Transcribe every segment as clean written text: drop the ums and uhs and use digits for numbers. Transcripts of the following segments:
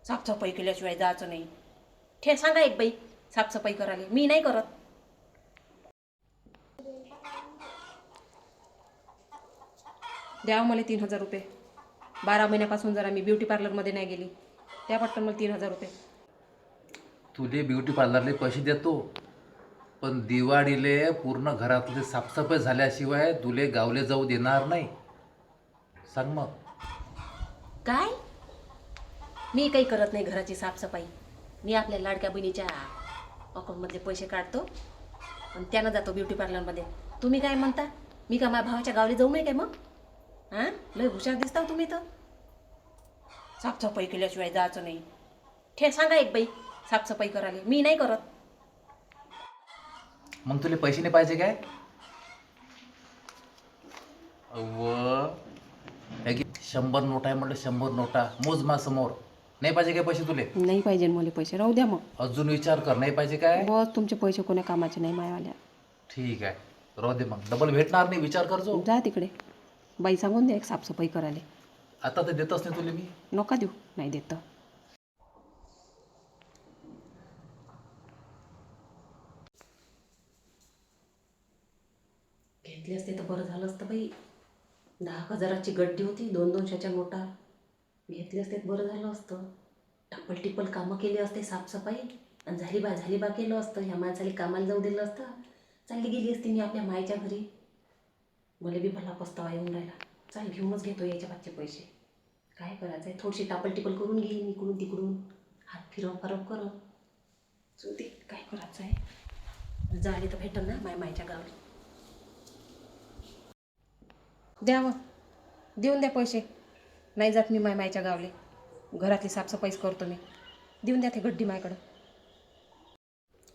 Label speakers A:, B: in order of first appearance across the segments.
A: साफसफाई केल्याशिवाय जायचं नाही. सांगा एक बाई साफसफाई करायला, मी नाही करत. द्या मला 3,000 रुपये. 12 महिन्यापासून जरा मी ब्युटी पार्लरमध्ये नाही गेली. त्या पटकन मला 3,000 रुपये.
B: तुले ब्युटी पार्लरले पैसे देतो, पण दिवाळीले पूर्ण घरातले साफसफाई झाल्याशिवाय तुले गावले जाऊ देणार नाही. सांग मग.
A: काय? मी काही करत नाही घराची साफसफाई. मी आपल्या लाडक्या बहिणीच्या अकाउंटमधले पैसे काढतो आणि त्यानं जातो ब्युटी पार्लरमध्ये. तुम्ही काय म्हणता? मी का माझ्या भावाच्या गावले जाऊ नये काय मग? हां, लय हुशार दिसता तुम्ही तर. साफसफाई केल्याशिवाय जायचं नाही. सांगा एक बाई साफसफाई करायला, मी नाही करत.
B: मग तुले पैसे नाही पाहिजे काय? अव्व, 100 नोटा आहे म्हटलं, 100 नोटा मोज मा समोर. नाही पाहिजे काय पैसे तुले?
A: नाही पाहिजे मला पैसे, राहू द्या मग.
B: अजून विचार कर, नाही पाहिजे काय?
A: बस तुमचे पैसे कोण्या कामाचे नाही मायावाल्या.
B: ठीक आहे, राहू दे मग. डबल भेटणार नाही, विचार करजो.
A: जा तिकडे. बाई सांगून द्या एक साफसफाई करायला.
B: आता तर देतच नाही तुले मी.
A: नका देऊ, नाही देत. घेतली असते तर बरं झालं असतं बाई. 10,000ची गड्डी होती, 200च्या नोटा. घेतली असते तर बरं झालं असतं. टप्पल टिप्पल कामं केली असते, साफसफाई. आणि झाली बा केलं असतं. ह्या माणसाला कामाला जाऊ दिलं असतं. चालली गेली असती मी आपल्या मायच्या घरी. मला बी भला पस्तावा येऊन राहिला. चाल घेऊनच घेतो याच्या बादचे पैसे. काय करायचं आहे, थोडीशी टापल टिपल करून घेईन इकडून तिकडून. हात फिरव करव. चुती काय करायचं आहे. झाली तर भेटल ना मायच्या गावी. द्यावं, देऊन द्या पैसे. नाही जात मी मायच्या गावले. घरातली साफसफाईच करतो मी. देऊन द्या ते गड्डी माझ्याकडं.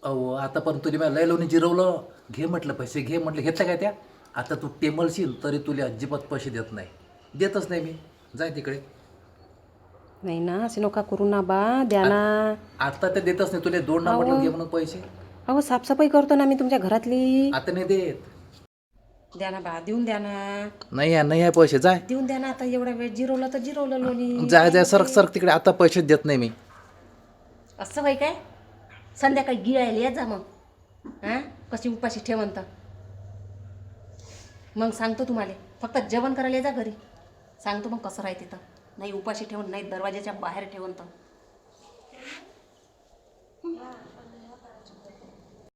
B: अहो, आता पण तुला मी लय लोणी जिरवलं. घे म्हटलं पैसे, घे म्हटलं. घेतलं काय त्या? आता तू टेमलशील तरी तुला अजिबात पैसे देत नाही. देतच नाही मी. जाय तिकडे.
A: नाही ना, असे नका करू ना बा. द्या ना.
B: आता ते देतच नाही तुला. 2 ना म्हटलं घे म्हणून पैसे.
A: अहो साफसफाई करतो ना मी तुमच्या घरातली.
B: आता नाही देत.
A: द्या ना बा, देऊन द्या ना.
B: नाही आहे पैसे. जाय
A: देऊन द्या ना. आता एवढा वेळ जिरवलं तर जिरवलं लोणी.
B: जाय सरक तिकडे. आता पैसे देत नाही मी.
A: असं बाई काय? संध्याकाळी गिळायला या जा मग. हां, कशी उपाशी ठेवंत. मग सांगतो तुम्हाला. फक्त जेवण करायला जा घरी. सांगतो मग कसं राहते तर. नाही उपाशी ठेवून, नाही दरवाजाच्या बाहेर ठेवून तर.